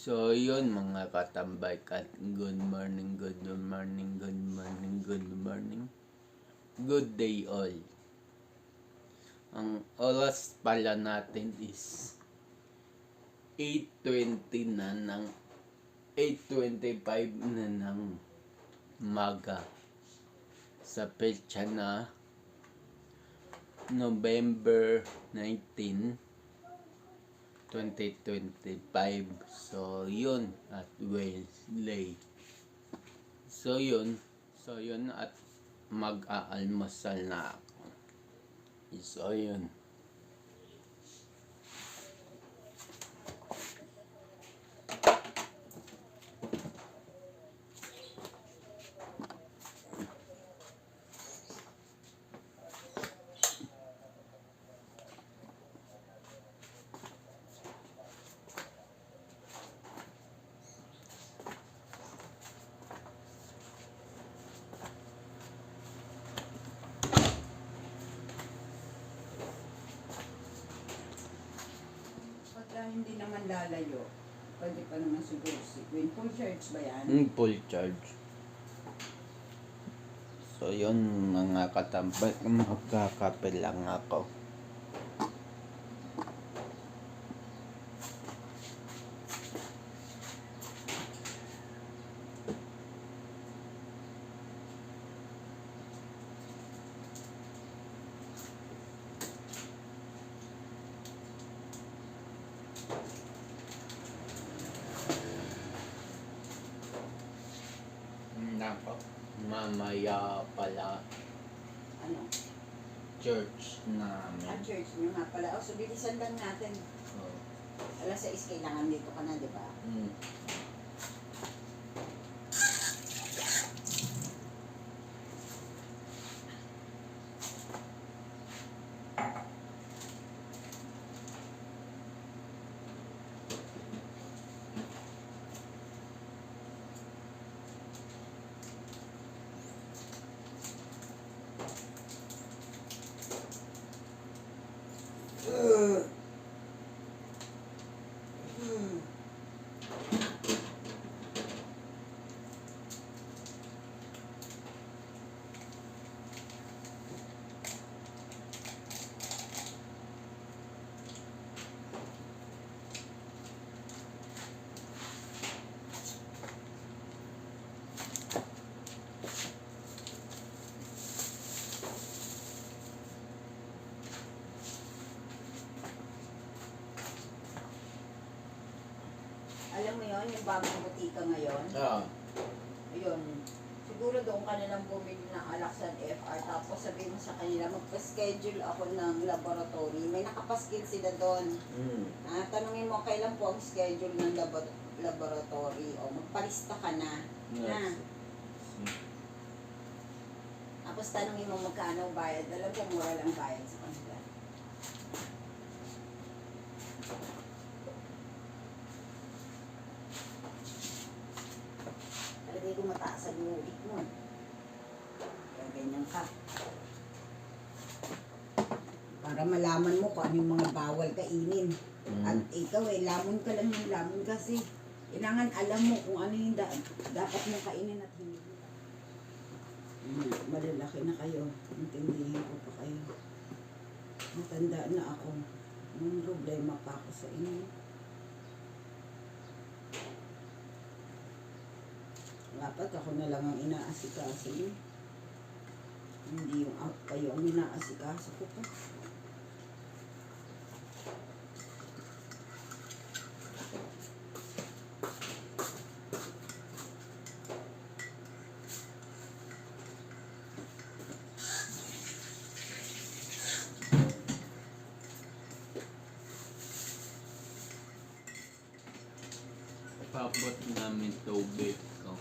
So yun mga katambay at good morning, good morning, good morning, good morning. Good day all. Ang oras pala natin is 8:20 na ng 8:25 na ng maga sa petsa na November 19, 2025. So yun at Wednesday. So yun at mag-aalmusal na ako. So yun. Hindi naman lalayo. Pwede pa naman siguro si Queen. Full charge ba yan? Full charge. So yun mga katambay, magkakape lang ako. Nako, mamaya pala Ano? church namin. Church nyo nga pala. So bilisan lang natin. Oh. Alas 6 kailangan dito ka na, di ba? Alam mo yon yung bagong butika ngayon? Oo. Ayun. Siguro doon ka na lang bumili ng Alaksan FR tapos sabihin mo sa kanila magpa-schedule ako ng laboratory. May nakapaskil sila doon. Tanungin mo kailan po ang schedule ng laboratory o magpalista ka na. Yes. Na. Tapos tanungin mo magkano bayad. Alam ko mura lang bayad sa kanila. Hindi ko mataas ang ulit mo. Kaya ganyan ka. Para malaman mo kung ano yung mga bawal kainin. At ikaw lamon ka lang yung lamon kasi. Kailangan alam mo kung ano yung dapat mo kainin at hindi. Malalaki na kayo. Intindihin ko pa kayo. Matanda na ako. May problema pa ako sa inyo. Dapat ako na lang ang inaasikaso niyo. Hindi yung kayo ang inaasikaso ko pa. Papot namin tubig ko.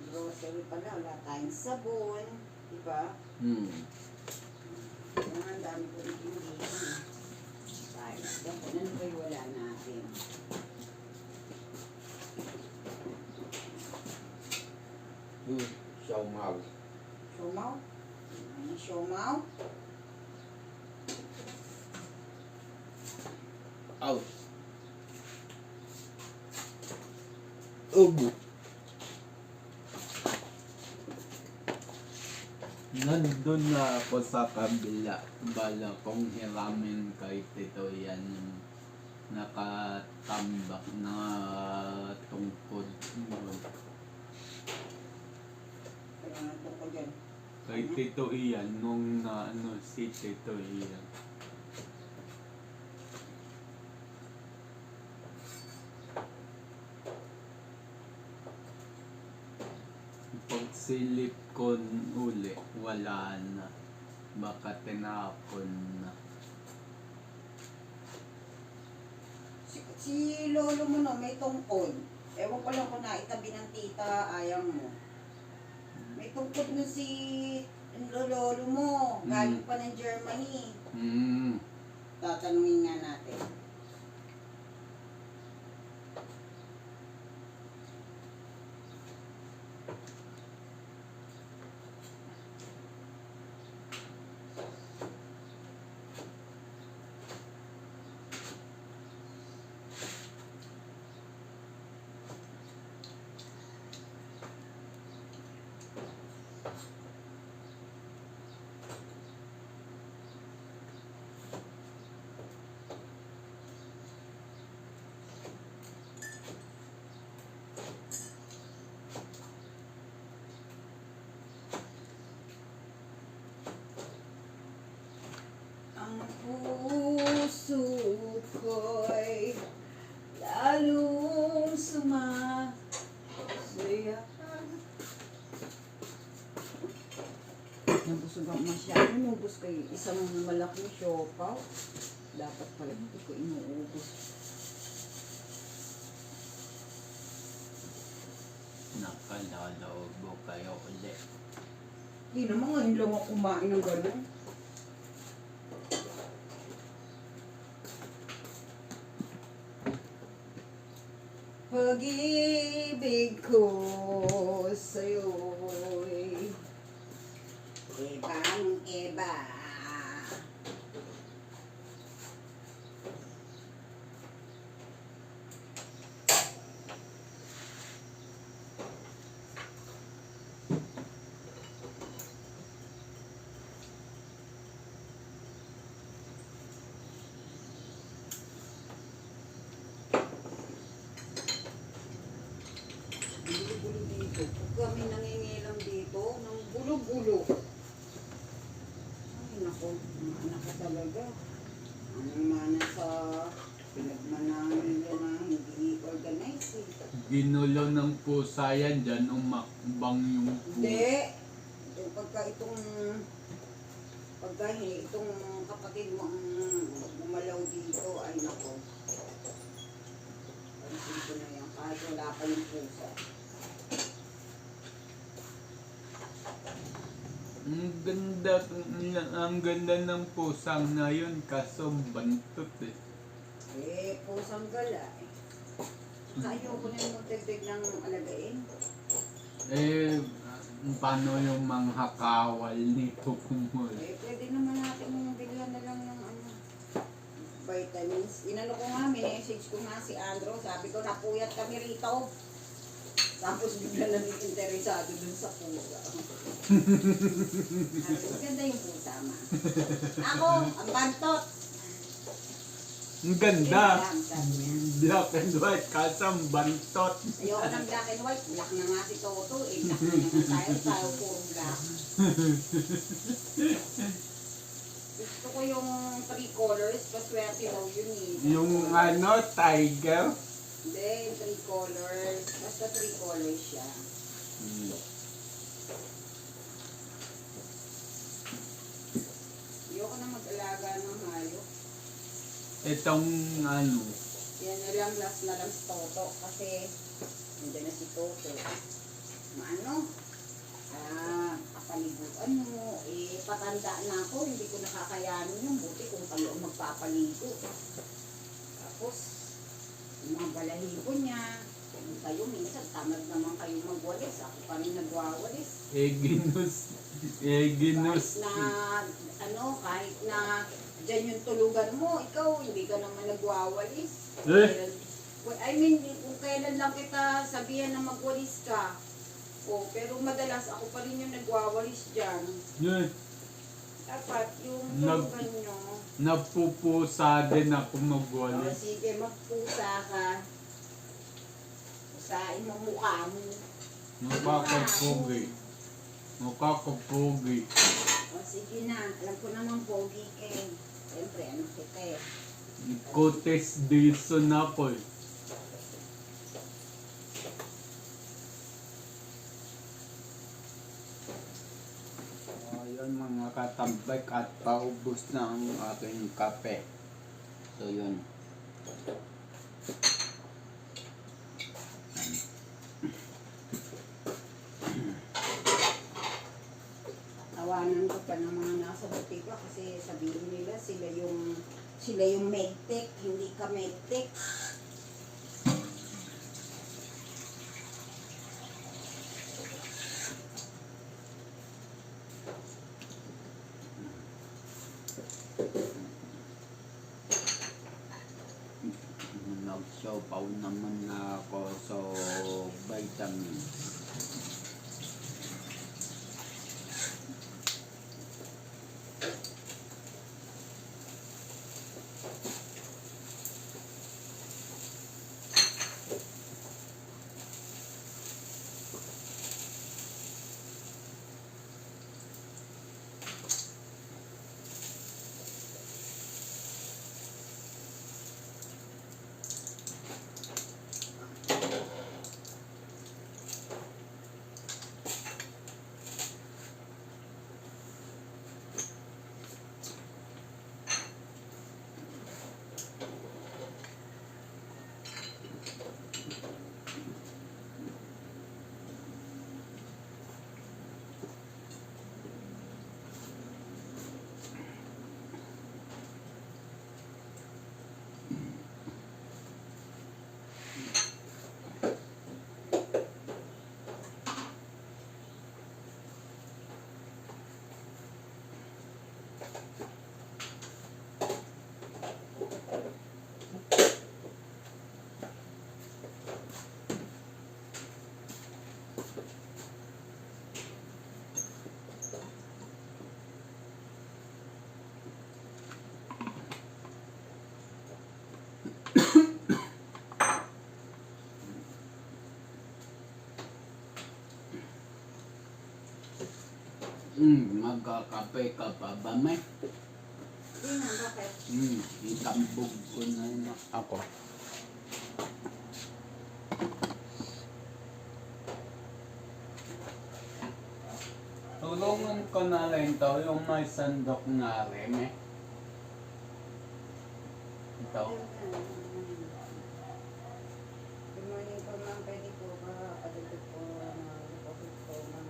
grocery pala, wala tayong sabon, di ba? Ang dami ko rin hindi. Tayo, ano ba yung wala natin? Siomaw. Siomaw? Ano siomaw? Out. Ubo. Nandun na ako sa kabila. Bala kong hiramin kay Tito yan yung nakatambak na tungkod. Kaya natin ko dyan. Kay Tito Ian, nung na ano si Tito Ian. Pagsilip ko uli, wala na. Baka tinapon na. Si lolo mo no, may tungkod. Ewan ko lang kung naitabi ng tita, ayaw mo. May tungkod na si lolo mo, galing pa ng Germany. Tatanungin nga natin. Ang puso ko'y lalong sumasaya. Nabusog ako masyado. Nubus ko yung isang malaking siopaw. Dapat pala hindi ko inuubos. Nakalalobo kayo ulit. Hindi naman ngayon lang ako kumain ng gano'n. Pag-ibig ko sa'yo'y ibang-iba. Bulo-bulo dito. Pag kami nangingilam dito, ng bulo-bulo. Ay, naku, mga anak ka talaga. Ang mana sa pinagmanahan nila na hindi organized eh. Ginulo ng pusa yan, dyan umakbang yung Hindi. Pagka itong kapatid mo ang gumalaw dito, ay naku. Pansin ko na yan, kahit wala pa yung pusa. Ang ganda ng pusang na yun, kaso bantot eh. Pusang gala eh. Ayaw ko na yung magdagdag ng alagain. Paano yung mga kawal nito kumul? Pwede naman natin bigyan na lang ng vitamins. Inano ko nga, message ko nga si Andrew. Sabi ko, napuyat kami rito. Tapos bigla na interesado dun sa pusa. Ganda yung pusa, ma. Ako, ang bantot. Ang ganda! Yan lang, sabi niya. Black and white, kasang bantot. Ayoko ng black and white. Black na nga si Toto. Black na naman tayo puro black. Gusto ko yung 3 colors. Paswerte daw yun eh. Yung tiger. Hindi, yung 3 colors. Basta 3 colors siya. Ayoko na mag-alaga ng hayop. Itong Yan na lang, last na lang si Toto. Kasi, nandiyan na si Toto. Ano, kapaliguan mo, patanda na ako, hindi ko nakakayanin yung buti kung kayo ang magpapaligo. Tapos, yung mga balahibo niya, kung kayo minsan, tamad naman kayo magwalis, ako pa rin nagwawalis. Eginus. Kahit na dyan yung tulugan mo, ikaw, hindi ka naman nagwawalis. Kung kailan lang kita sabihan na magwalis ka. Pero madalas ako pa rin yung nagwawalis dyan. Dapat yung tulugan nyo. Napupusa din ako magwalis. Sige, magpusa ka. Pusain mo mukha mo. Nakakapogi. Sige na, alam ko naman pogi eh. Siyempre, ano kita eh. Kotes dison ako eh. Ayun mga katambay at paubos na ang aking kape. So yun. Tawanan ko pa ng mga nasa butika kasi sabihin nila sila yung medtech, hindi ka medtech. Nagsapaw naman na ako sa vitamins. Magkakape ka pa ba, may? Hindi na, bakit? Itambog ko na ako. Tulungan ko na rin to, yung may sandok na rin eh. Ito. Good morning po ma'am, pwede po ba padagdag po deposit po ma'am?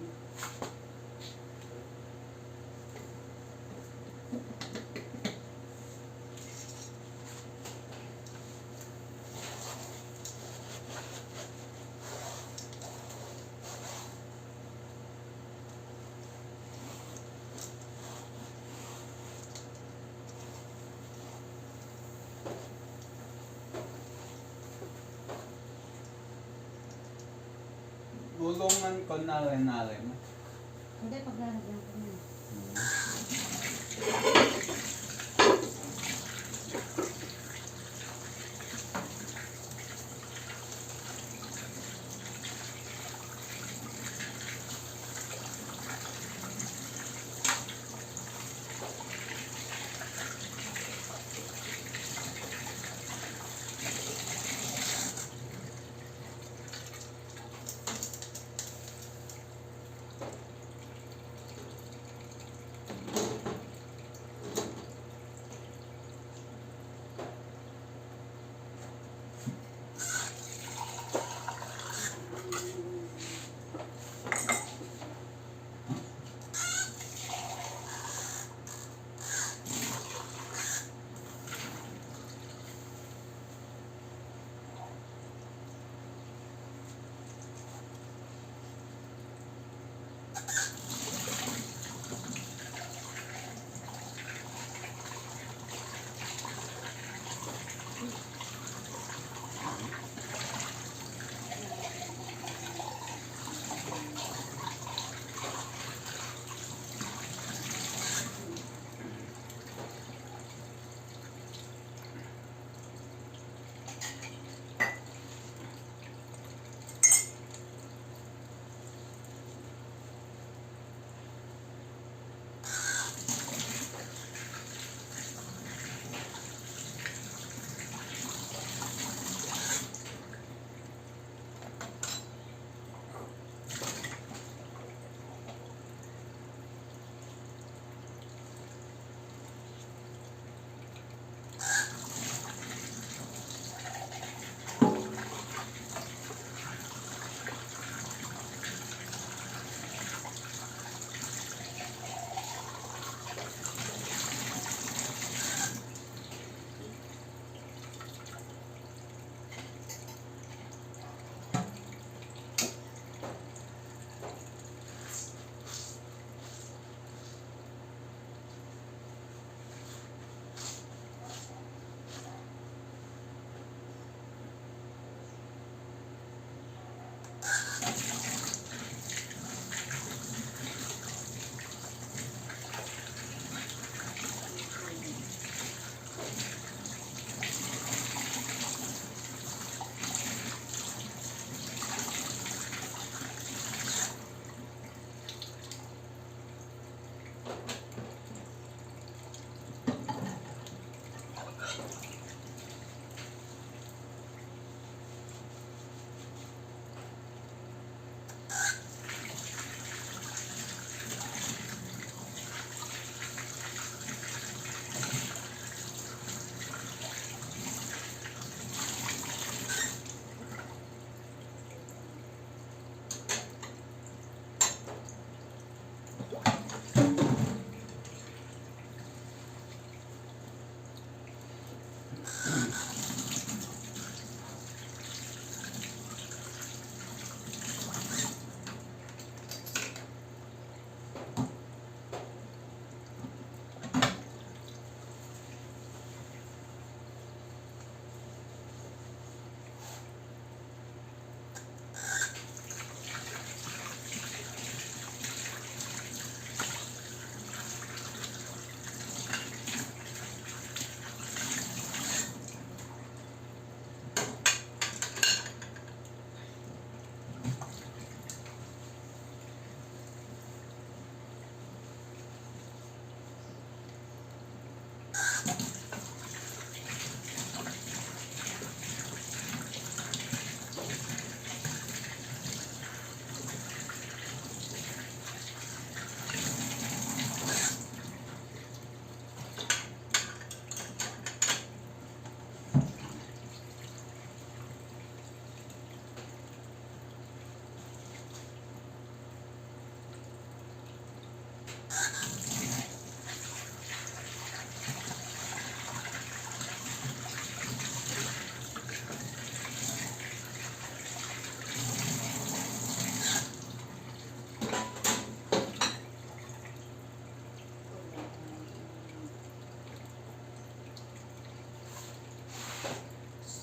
Tulungan ko na rin. Hindi, paglalagyan ko na.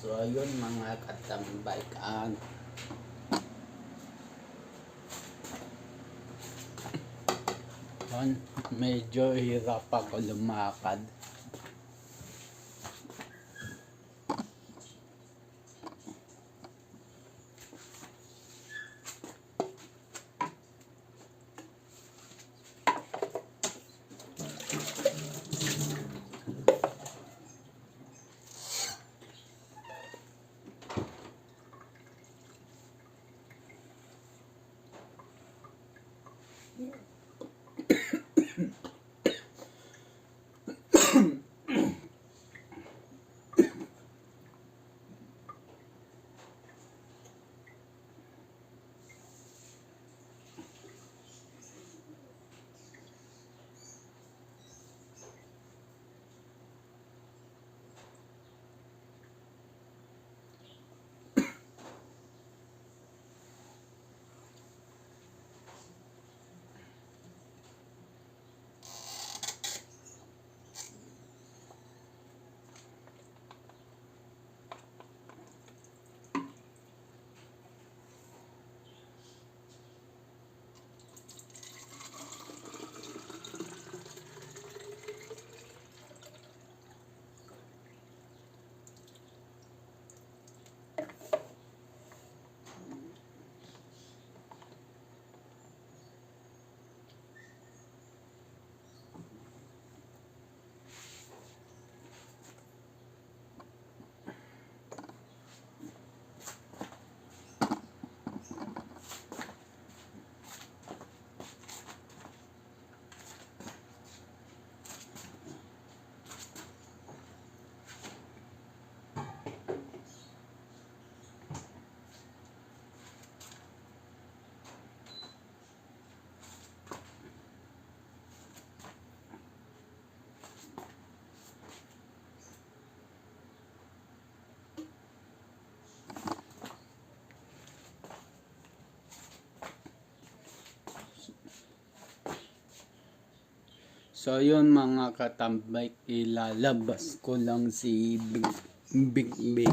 So, ayun mga katambay kaan. Medyo hirap ako lumakad. So yun mga katambay, ilalabas ko lang si Big Big.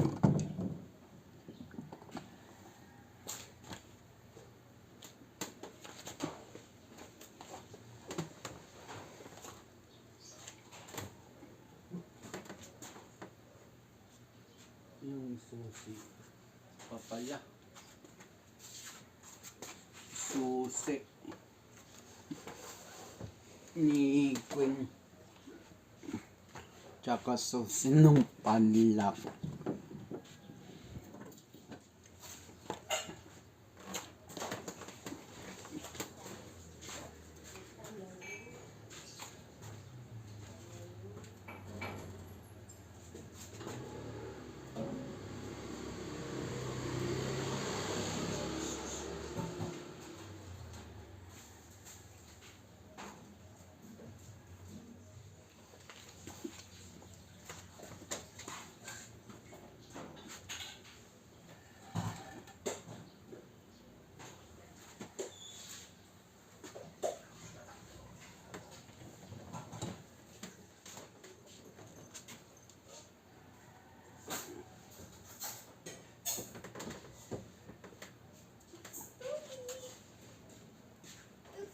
Yung susi pa pala. Susi ni Queen. Tsaka susi ng panlak.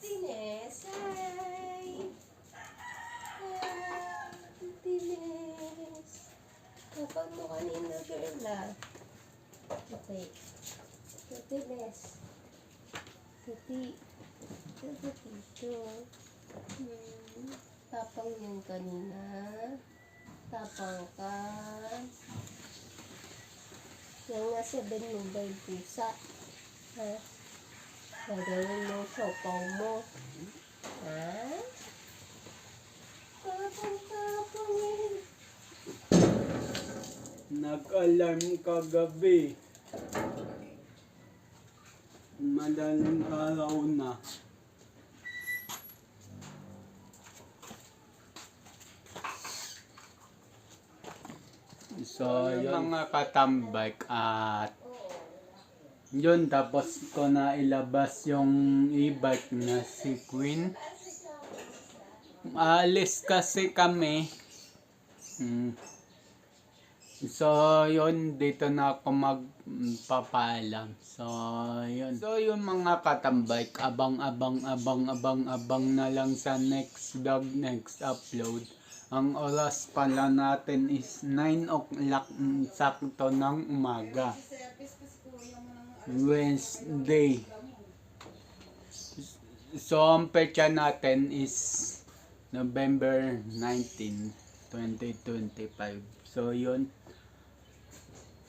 Tines, hi! Tines! Kapag mo kanina, girl, Okay. Tines. Titi. Tito. Tapang yun kanina. Tapang ka. Yung nga 7 mobile pusa. Ha? Gagawin mo sopaw mo. Ha? Tapang yun. Nag-alarm kagabi. Madaling araw na. So, yun mga katambay at yun, tapos ko na ilabas yung e-bike na si Queen. Alis kasi kami. So, yun, dito na ako magpapaalam. So, yun mga katambay, abang na lang sa next vlog, next upload. Ang oras pala natin is 9 o'clock sakto ng umaga. Wednesday. So, ang petsa natin is November 19, 2025. So, yun.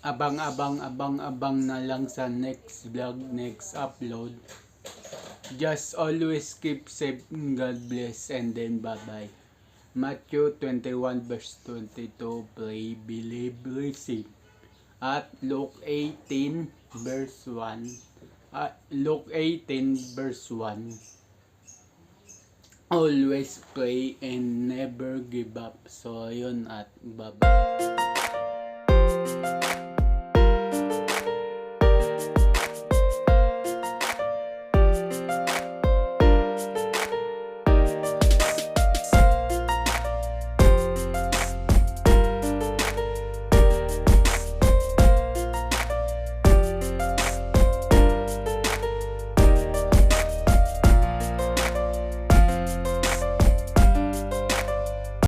Abang na lang sa next vlog, next upload. Just always keep safe. God bless and then bye-bye. Matthew 21 verse 22, pray, believe, receive. At Luke 18 verse 1. Luke 18 verse 1. Always pray and never give up. So, yun at bye-bye.